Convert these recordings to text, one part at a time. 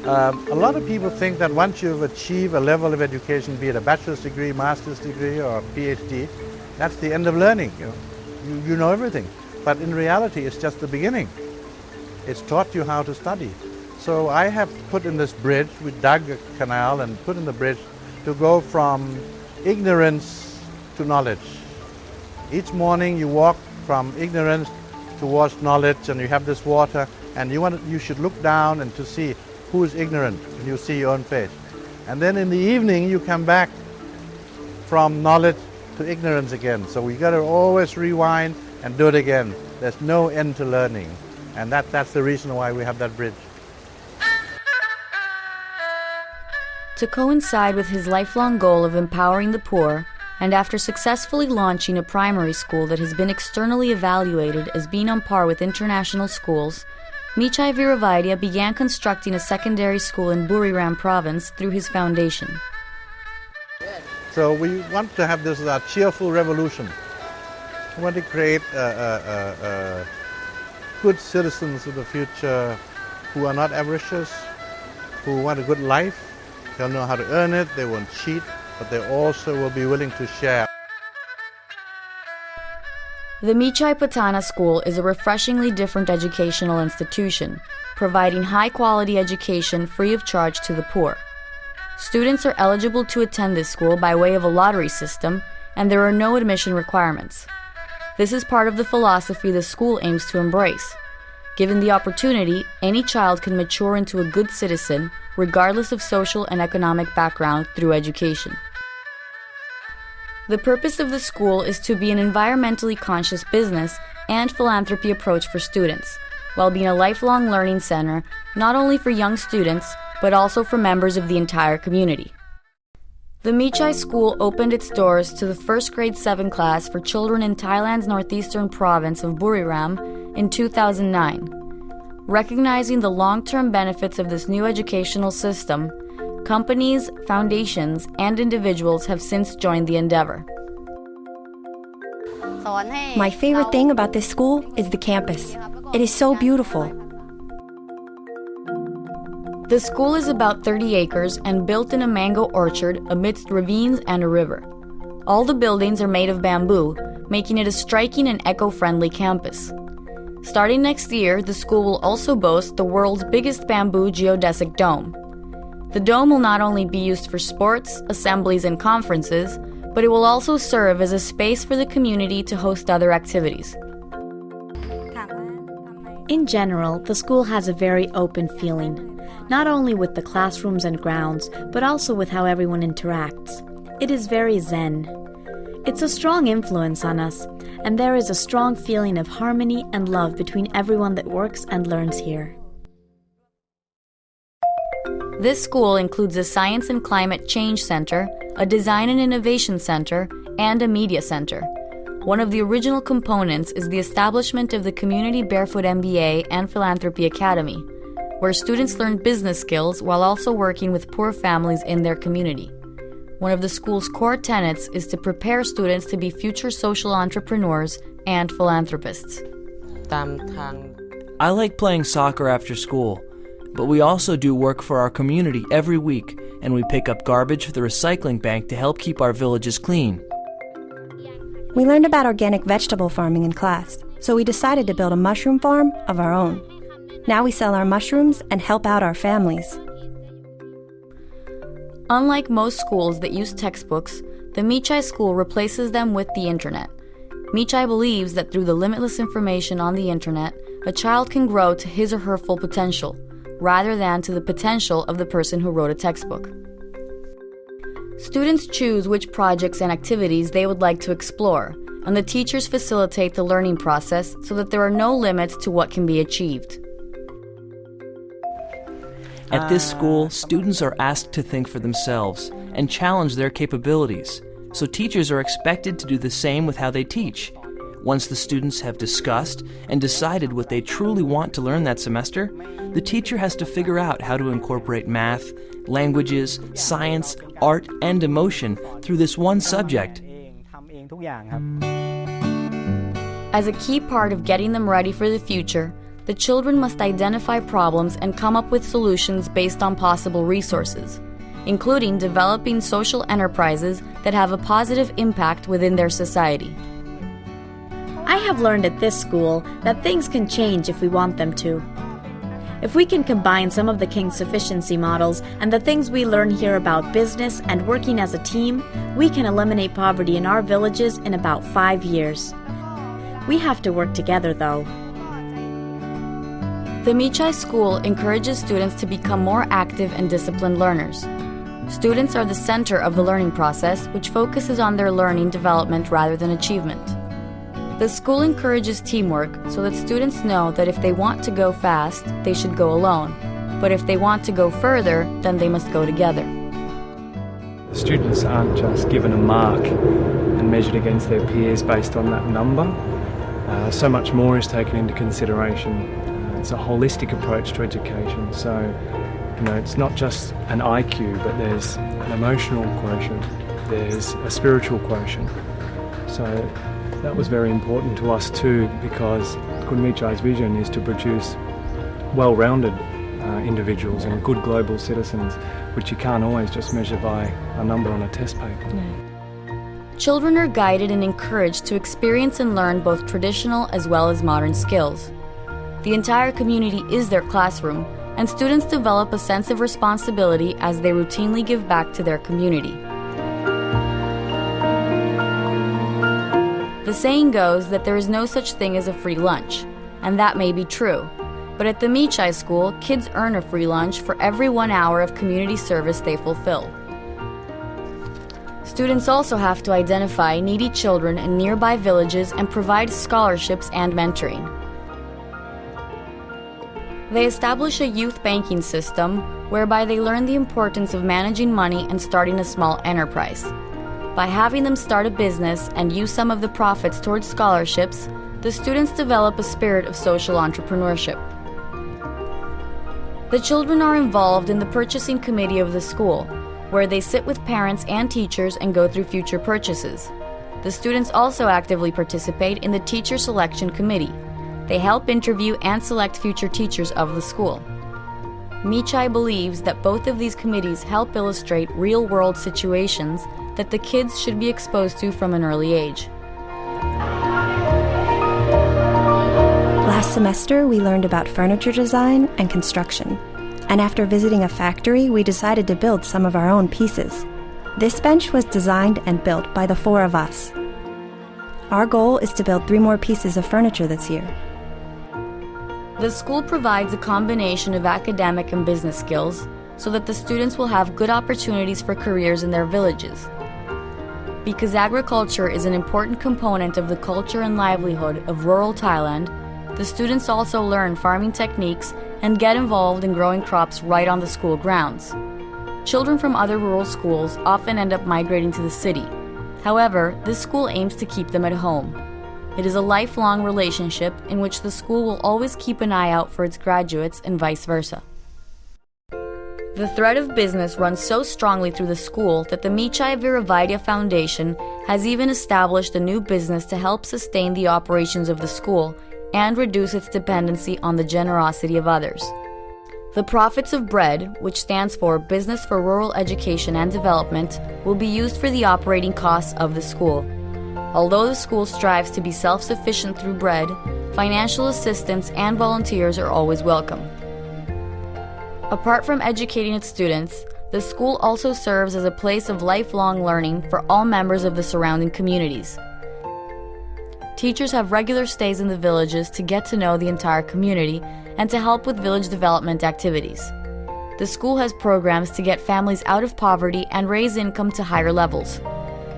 A lot of people think that once you've achieved a level of education, be it a bachelor's degree, master's degree, or a PhD, that's the end of learning. You know everything. But in reality, it's just the beginning. It's taught you how to study. So I have put in this bridge, we dug a canal and put in the bridge to go from ignorance to knowledge. Each morning you walk from ignorance towards knowledge, and you have this water, and you should look down and to see who is ignorant, and you see your own face. And then in the evening you come back from knowledge to ignorance again. So we got to always rewind and do it again. There's no end to learning, and that's the reason why we have that bridge. To coincide with his lifelong goal of empowering the poor, and after successfully launching a primary school that has been externally evaluated as being on par with international schools, Mechai Pattana began constructing a secondary school in Buriram province through his foundation. So we want to have this cheerful revolution. We want to create good citizens of the future who are not avaricious, who want a good life. They'll know how to earn it, they won't cheat, but they also will be willing to share. The Mechai Pattana School is a refreshingly different educational institution, providing high-quality education free of charge to the poor. Students are eligible to attend this school by way of a lottery system, and there are no admission requirements. This is part of the philosophy the school aims to embrace. Given the opportunity, any child can mature into a good citizen, regardless of social and economic background, through education. The purpose of the school is to be an environmentally conscious business and philanthropy approach for students, while being a lifelong learning center not only for young students, but also for members of the entire community. The Mechai School opened its doors to the first grade 7 class for children in Thailand's northeastern province of Buriram in 2009. Recognizing the long-term benefits of this new educational system, companies, foundations, and individuals have since joined the endeavor. My favorite thing about this school is the campus. It is so beautiful. The school is about 30 acres and built in a mango orchard amidst ravines and a river. All the buildings are made of bamboo, making it a striking and eco-friendly campus. Starting next year, the school will also boast the world's biggest bamboo geodesic dome. The dome will not only be used for sports, assemblies, and conferences, but it will also serve as a space for the community to host other activities. In general, the school has a very open feeling, not only with the classrooms and grounds, but also with how everyone interacts. It is very zen. It's a strong influence on us, and there is a strong feeling of harmony and love between everyone that works and learns here. This school includes a Science and Climate Change Center, a Design and Innovation Center, and a Media Center. One of the original components is the establishment of the Community Barefoot MBA and Philanthropy Academy, where students learn business skills while also working with poor families in their community. One of the school's core tenets is to prepare students to be future social entrepreneurs and philanthropists. I like playing soccer after school, but we also do work for our community every week, and we pick up garbage for the recycling bank to help keep our villages clean. We learned about organic vegetable farming in class, so we decided to build a mushroom farm of our own. Now we sell our mushrooms and help out our families. Unlike most schools that use textbooks, the Mechai School replaces them with the internet. Mechai believes that through the limitless information on the internet, a child can grow to his or her full potential, rather than to the potential of the person who wrote a textbook. Students choose which projects and activities they would like to explore, and the teachers facilitate the learning process so that there are no limits to what can be achieved. At this school, students are asked to think for themselves and challenge their capabilities, so teachers are expected to do the same with how they teach. Once the students have discussed and decided what they truly want to learn that semester, the teacher has to figure out how to incorporate math, languages, science, art, and emotion through this one subject. As a key part of getting them ready for the future, the children must identify problems and come up with solutions based on possible resources, including developing social enterprises that have a positive impact within their society. I have learned at this school that things can change if we want them to. If we can combine some of the King's sufficiency models and the things we learn here about business and working as a team, we can eliminate poverty in our villages in about 5 years. We have to work together, though. The Mechai School encourages students to become more active and disciplined learners. Students are the center of the learning process, which focuses on their learning development rather than achievement. The school encourages teamwork so that students know that if they want to go fast, they should go alone. But if they want to go further, then they must go together. Students aren't just given a mark and measured against their peers based on that number. So much more is taken into consideration. It's a holistic approach to education. So, it's not just an IQ, but there's an emotional quotient, there's a spiritual quotient. So that was very important to us too, because Kun Mechai's vision is to produce well-rounded individuals and good global citizens, which you can't always just measure by a number on a test paper. Yeah. Children are guided and encouraged to experience and learn both traditional as well as modern skills. The entire community is their classroom, and students develop a sense of responsibility as they routinely give back to their community. The saying goes that there is no such thing as a free lunch, and that may be true. But at the Mechai School, kids earn a free lunch for every 1 hour of community service they fulfill. Students also have to identify needy children in nearby villages and provide scholarships and mentoring. They establish a youth banking system whereby they learn the importance of managing money and starting a small enterprise. By having them start a business and use some of the profits towards scholarships, the students develop a spirit of social entrepreneurship. The children are involved in the purchasing committee of the school, where they sit with parents and teachers and go through future purchases. The students also actively participate in the teacher selection committee. They help interview and select future teachers of the school. Mechai believes that both of these committees help illustrate real-world situations that the kids should be exposed to from an early age. Last semester, we learned about furniture design and construction. And after visiting a factory, we decided to build some of our own pieces. This bench was designed and built by the 4 of us. Our goal is to build 3 more pieces of furniture this year. The school provides a combination of academic and business skills so that the students will have good opportunities for careers in their villages. Because agriculture is an important component of the culture and livelihood of rural Thailand, the students also learn farming techniques and get involved in growing crops right on the school grounds. Children from other rural schools often end up migrating to the city. However, this school aims to keep them at home. It is a lifelong relationship in which the school will always keep an eye out for its graduates and vice versa. The thread of business runs so strongly through the school that the Mechai Viravidya Foundation has even established a new business to help sustain the operations of the school and reduce its dependency on the generosity of others. The profits of BREAD, which stands for Business for Rural Education and Development, will be used for the operating costs of the school. Although the school strives to be self-sufficient through BREAD, financial assistance and volunteers are always welcome. Apart from educating its students, the school also serves as a place of lifelong learning for all members of the surrounding communities. Teachers have regular stays in the villages to get to know the entire community and to help with village development activities. The school has programs to get families out of poverty and raise income to higher levels.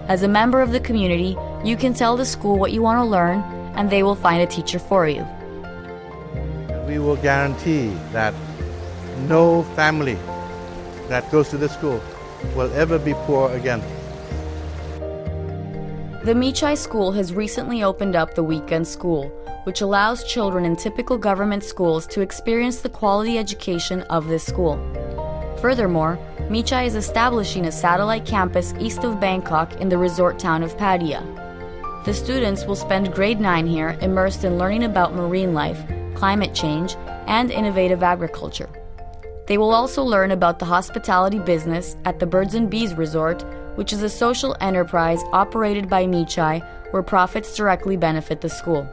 As a member of the community, you can tell the school what you want to learn, and they will find a teacher for you. We will guarantee that no family that goes to this school will ever be poor again. The Mechai School has recently opened up the weekend school, which allows children in typical government schools to experience the quality education of this school. Furthermore, Mechai is establishing a satellite campus east of Bangkok in the resort town of Pattaya. The students will spend grade 9 here immersed in learning about marine life, climate change and innovative agriculture. They will also learn about the hospitality business at the Birds and Bees Resort, which is a social enterprise operated by Mechai, where profits directly benefit the school.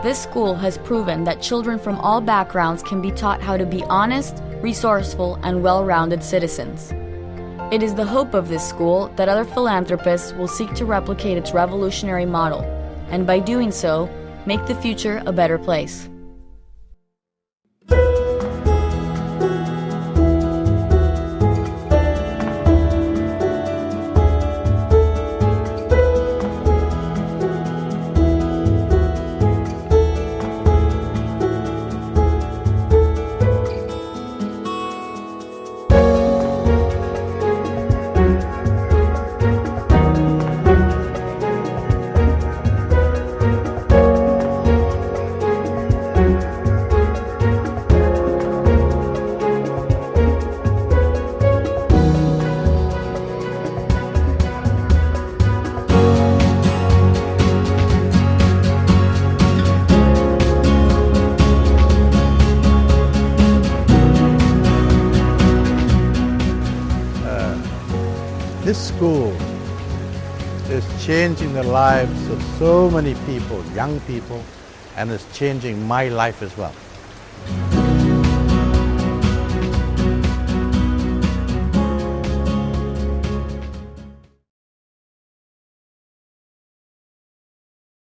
This school has proven that children from all backgrounds can be taught how to be honest, resourceful, and well-rounded citizens. It is the hope of this school that other philanthropists will seek to replicate its revolutionary model, and by doing so, make the future a better place. This school is changing the lives of so many people, young people, and is changing my life as well.